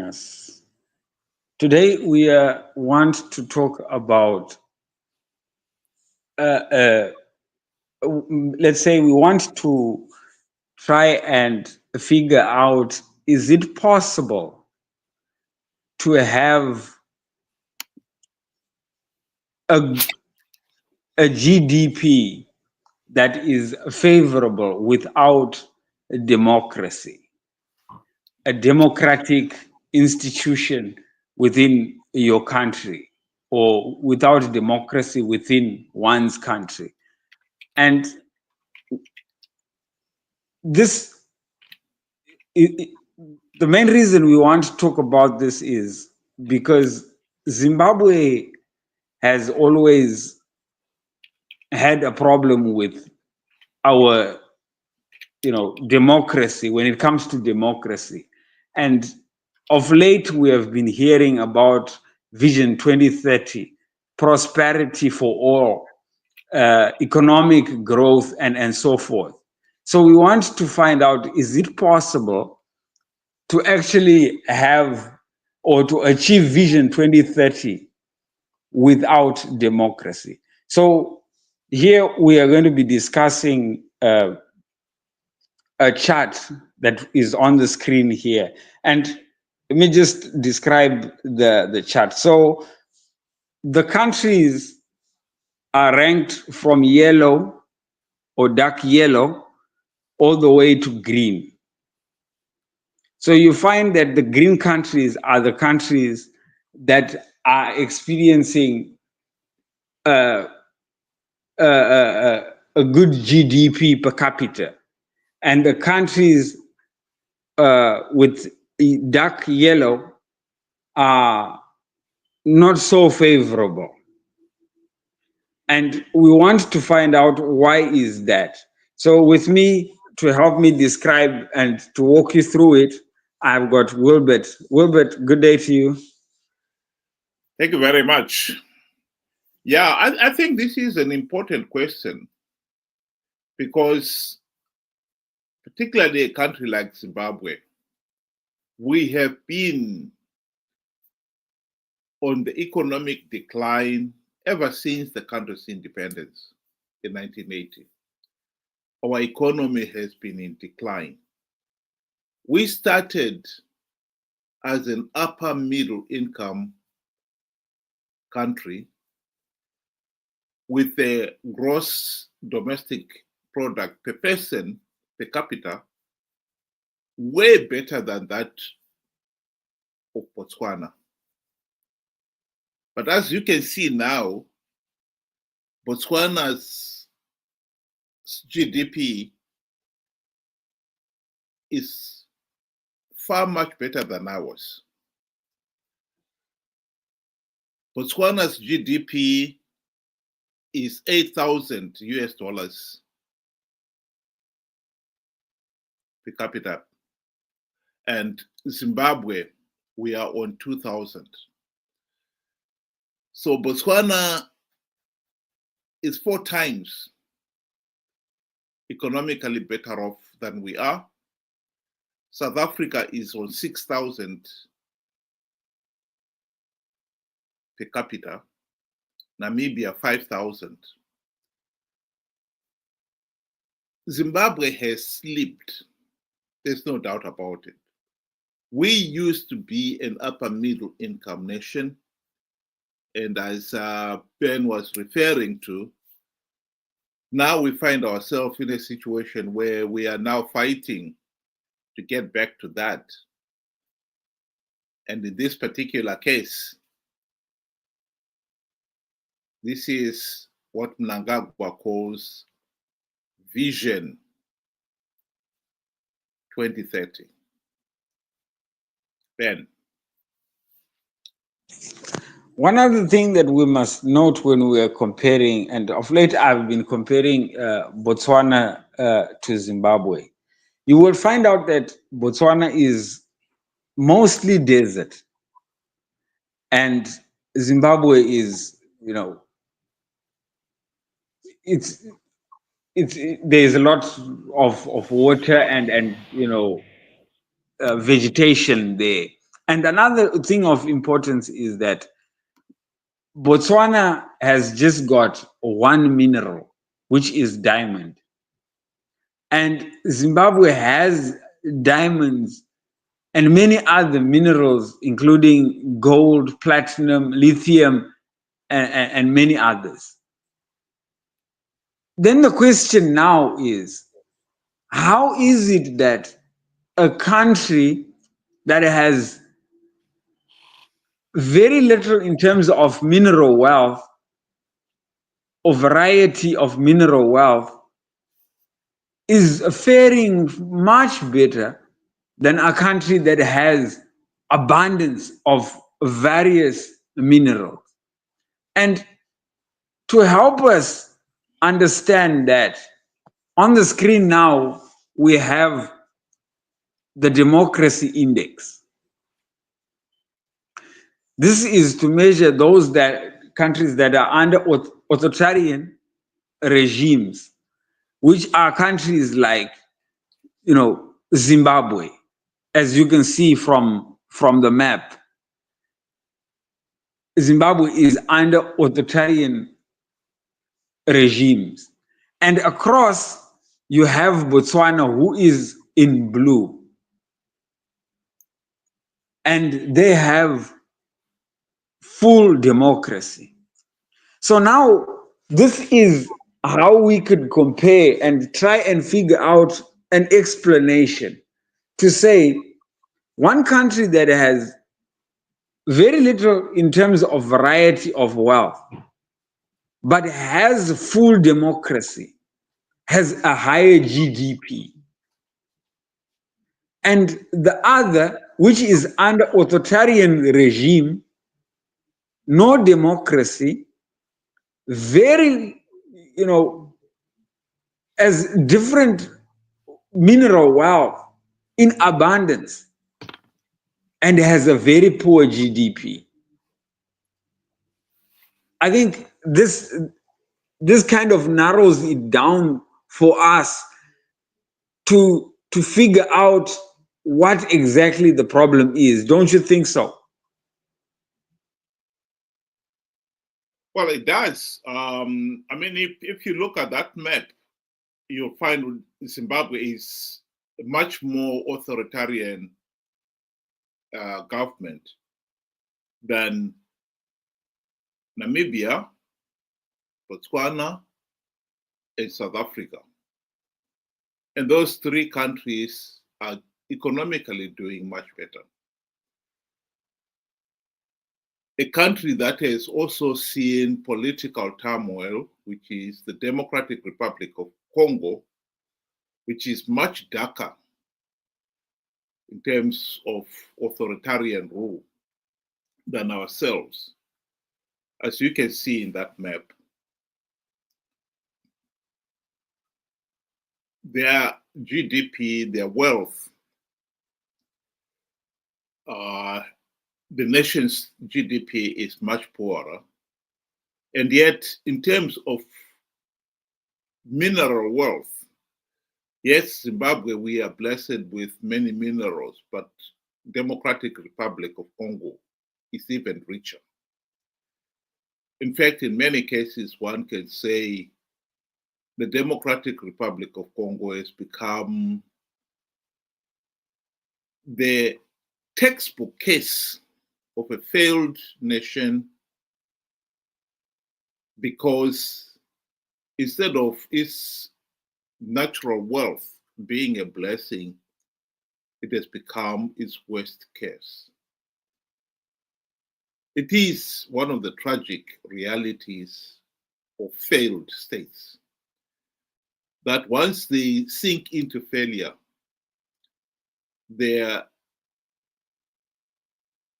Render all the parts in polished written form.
us. Today, we want to talk about, uh, uh, let's say, we want to try and figure out, is it possible to have a, a GDP that is favorable without democracy, a democratic institution within your country, or without democracy within one's country? And this, the main reason we want to talk about this is because Zimbabwe has always had a problem with our, democracy, when it comes to democracy. And of late, we have been hearing about Vision 2030, prosperity for all, economic growth, and so forth. So we want to find out, is it possible to actually have or to achieve Vision 2030 without democracy? So here we are going to be discussing a chart that is on the screen here. And let me just describe the chart. So the countries are ranked from yellow or dark yellow all the way to green. So you find that the green countries are the countries that are experiencing a good GDP per capita, and the countries with dark yellow are not so favorable. And we want to find out, why is that? So with me to help me describe and to walk you through it, I've got Wilbert. Wilbert, good day to you. Thank you very much. Yeah, I think this is an important question because, particularly a country like Zimbabwe, we have been on the economic decline ever since the country's independence in 1980. Our economy has been in decline. We started as an upper middle income country with a gross domestic product per person, per capita, way better than that of Botswana. But as you can see now, Botswana's GDP is far much better than ours. Botswana's GDP is 8,000 US dollars per capita. And Zimbabwe, we are on 2,000. So Botswana is 4 times economically better off than we are. South Africa is on 6,000 per capita. Namibia, 5,000. Zimbabwe has slipped. There's no doubt about it. We used to be an upper middle income nation. And as Ben was referring to, now we find ourselves in a situation where we are now fighting to get back to that. And in this particular case, this is what Mnangagwa calls Vision 2030. Ben. One other thing that we must note when we are comparing, and of late I've been comparing Botswana to Zimbabwe, you will find out that Botswana is mostly desert, and Zimbabwe is, it's there's a lot of water and vegetation there, And another thing of importance is that Botswana has just got one mineral, which is diamond. And Zimbabwe has diamonds and many other minerals, including gold, platinum, lithium, and many others. Then the question now is, how is it that a country that has very little in terms of mineral wealth or variety of mineral wealth is faring much better than a country that has abundance of various minerals? And to help us understand that, on the screen now we have the democracy index. This is to measure those countries that are under authoritarian regimes, which are countries like, Zimbabwe, as you can see from the map. Zimbabwe is under authoritarian regimes. And across, you have Botswana, who is in blue. And they have full democracy. So now, this is how we could compare and try and figure out an explanation to say one country that has very little in terms of variety of wealth, but has full democracy, has a higher GDP. And the other, which is under authoritarian regime, no democracy, very, as different mineral wealth in abundance, and has a very poor GDP. I think this kind of narrows it down for us to figure out what exactly the problem is. Don't you think so? Well, it does. If you look at that map, you'll find Zimbabwe is a much more authoritarian government than Namibia, Botswana, and South Africa. And those three countries are economically doing much better. A country that has also seen political turmoil, which is the Democratic Republic of Congo, which is much darker in terms of authoritarian rule than ourselves. As you can see in that map, their GDP, their wealth, the nation's GDP is much poorer. And yet, in terms of mineral wealth, yes, Zimbabwe, we are blessed with many minerals, but Democratic Republic of Congo is even richer. In fact, in many cases, one can say the Democratic Republic of Congo has become the textbook case of a failed nation, because instead of its natural wealth being a blessing, it has become its worst curse. It is one of the tragic realities of failed states that once they sink into failure,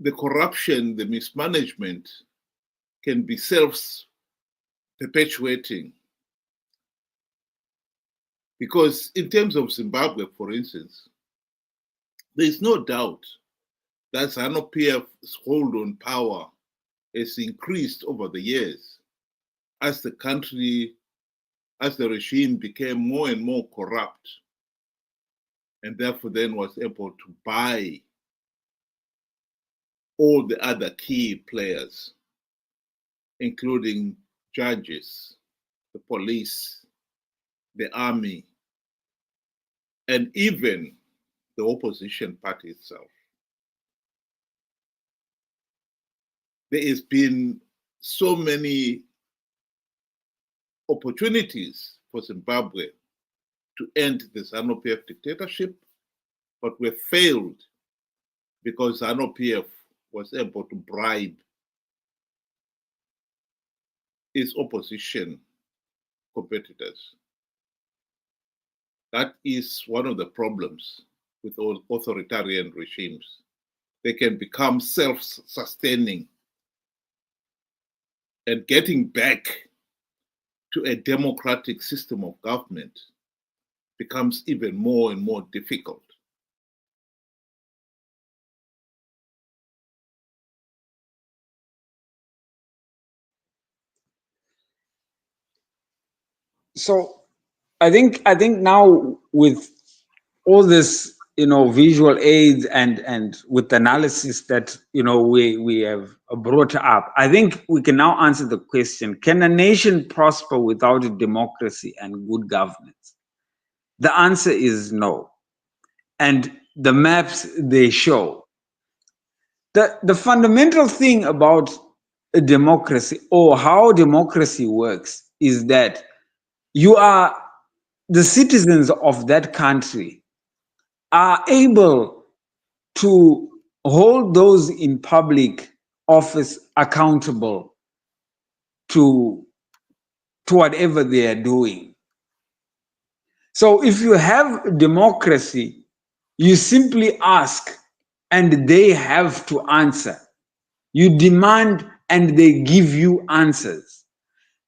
the corruption, the mismanagement can be self-perpetuating. Because in terms of Zimbabwe, for instance, there is no doubt that ZANU-PF's hold on power has increased over the years as the regime became more and more corrupt, and therefore then was able to buy all the other key players, including judges, the police, the army, and even the opposition party itself. There has been so many opportunities for Zimbabwe to end the ZANU-PF dictatorship, but were failed because ZANU-PF was able to bribe its opposition competitors. That is one of the problems with all authoritarian regimes. They can become self-sustaining, and getting back to a democratic system of government becomes even more and more difficult. So I think now with all this, visual aids and with analysis that we have brought up, I think we can now answer the question: can a nation prosper without democracy and good governance? The answer is no, and the maps they show. The fundamental thing about a democracy, or how democracy works, is that you are the citizens of that country are able to hold those in public office accountable to whatever they are doing. So if you have democracy, you simply ask and they have to answer. You demand and they give you answers.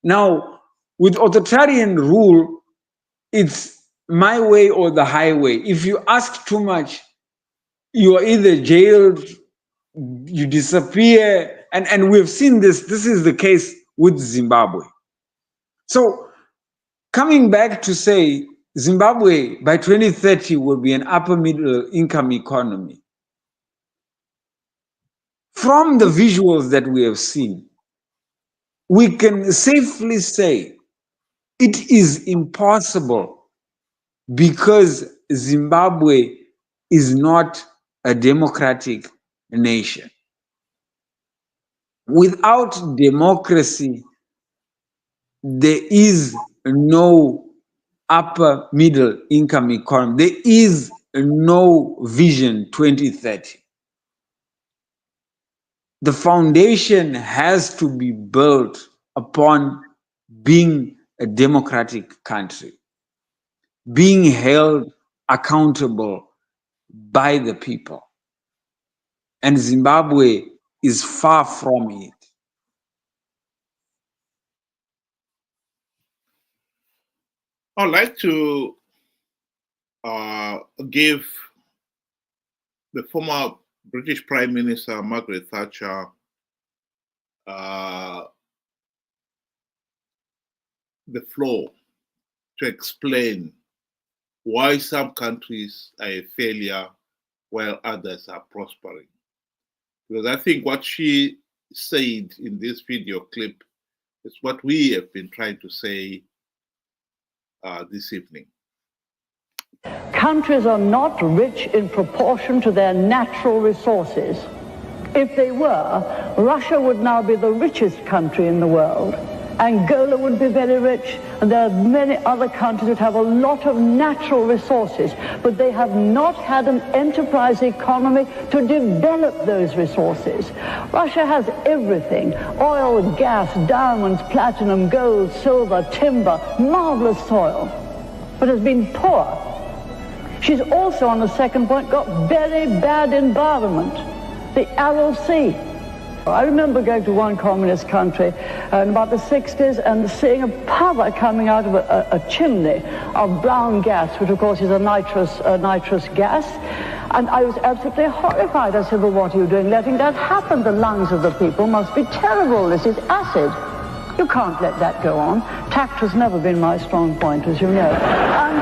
Now, with authoritarian rule, it's my way or the highway. If you ask too much, you are either jailed, you disappear, and we've seen this. This is the case with Zimbabwe. So coming back to say Zimbabwe by 2030 will be an upper middle income economy. From the visuals that we have seen, we can safely say it is impossible, because Zimbabwe is not a democratic nation. Without democracy, there is no upper middle income economy. There is no Vision 2030. The foundation has to be built upon being a democratic country, being held accountable by the people. And Zimbabwe is far from it. I'd like to give the former British Prime Minister Margaret Thatcher the floor to explain why some countries are a failure while others are prospering. Because I think what she said in this video clip is what we have been trying to say this evening. Countries are not rich in proportion to their natural resources. If they were, Russia would now be the richest country in the world. Angola would be very rich, and there are many other countries that have a lot of natural resources, but they have not had an enterprise economy to develop those resources. Russia has everything: oil, gas, diamonds, platinum, gold, silver, timber, marvelous soil, but has been poor. She's also, on the second point, got very bad environment, the Aral Sea. I remember going to one communist country in about the 60s and seeing a puddle coming out of a chimney of brown gas, which of course is a nitrous gas. And I was absolutely horrified. I said, well, what are you doing letting that happen? The lungs of the people must be terrible. This is acid. You can't let that go on. Tact has never been my strong point, as you know. And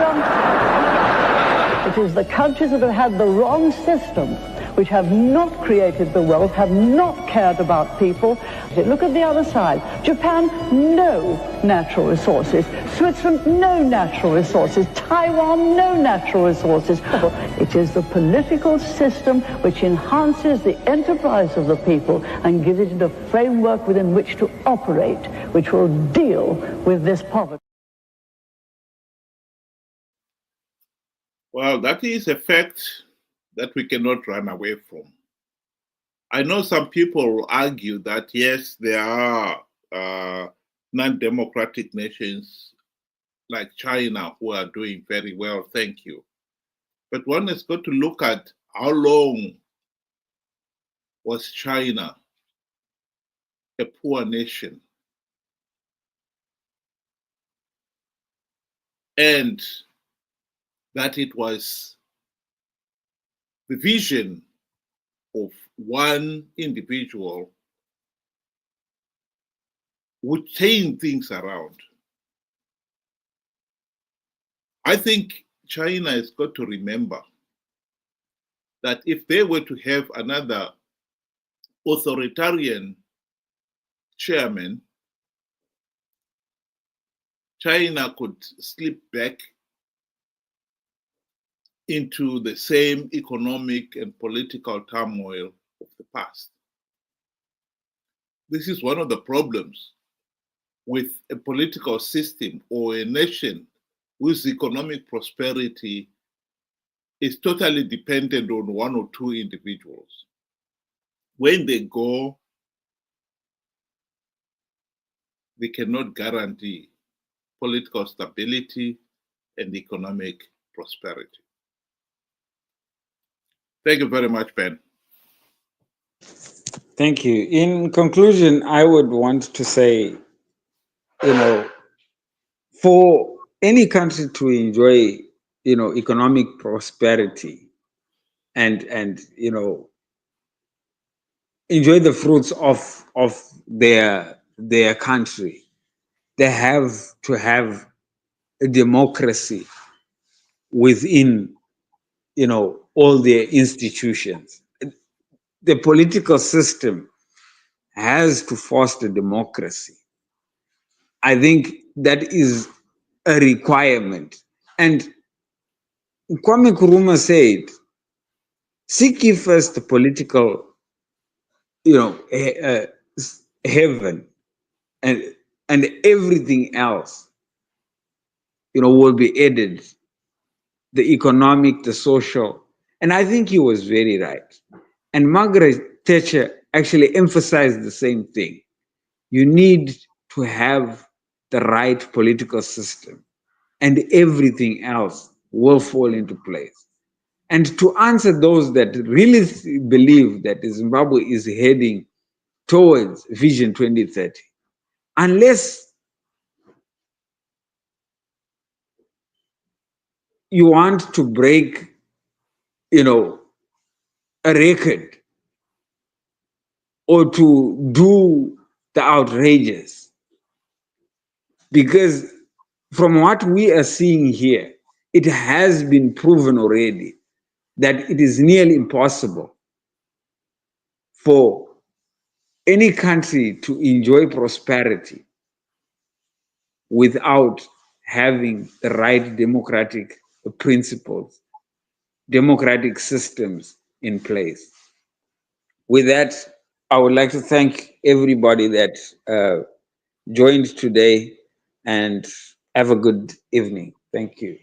it is the countries that have had the wrong system which have not created the wealth, have not cared about people. Look at the other side. Japan, no natural resources. Switzerland, no natural resources. Taiwan, no natural resources. It is the political system which enhances the enterprise of the people and gives it a framework within which to operate, which will deal with this poverty. Well, that is a fact that we cannot run away from. I know some people argue that, yes, there are non-democratic nations like China who are doing very well, thank you. But one has got to look at how long was China a poor nation. And that it was the vision of one individual would turn things around. I think China has got to remember that if they were to have another authoritarian chairman, China could slip back into the same economic and political turmoil of the past. This is one of the problems with a political system or a nation whose economic prosperity is totally dependent on one or two individuals. When they go, they cannot guarantee political stability and economic prosperity. Thank you very much, Ben. Thank you. In conclusion, I would want to say, for any country to enjoy, economic prosperity and enjoy the fruits of their country, they have to have a democracy within, all their institutions. The political system has to foster democracy. I think that is a requirement. And Kwame Nkrumah said, seek ye first the political, heaven, and everything else, will be added, the economic, the social. And I think he was very right. And Margaret Thatcher actually emphasized the same thing. You need to have the right political system, and everything else will fall into place. And to answer those that really believe that Zimbabwe is heading towards Vision 2030, unless you want to break, a record or to do the outrageous, because from what we are seeing here, it has been proven already that it is nearly impossible for any country to enjoy prosperity without having the right democratic principles, democratic systems in place. With that, I would like to thank everybody that joined today, and have a good evening. Thank you.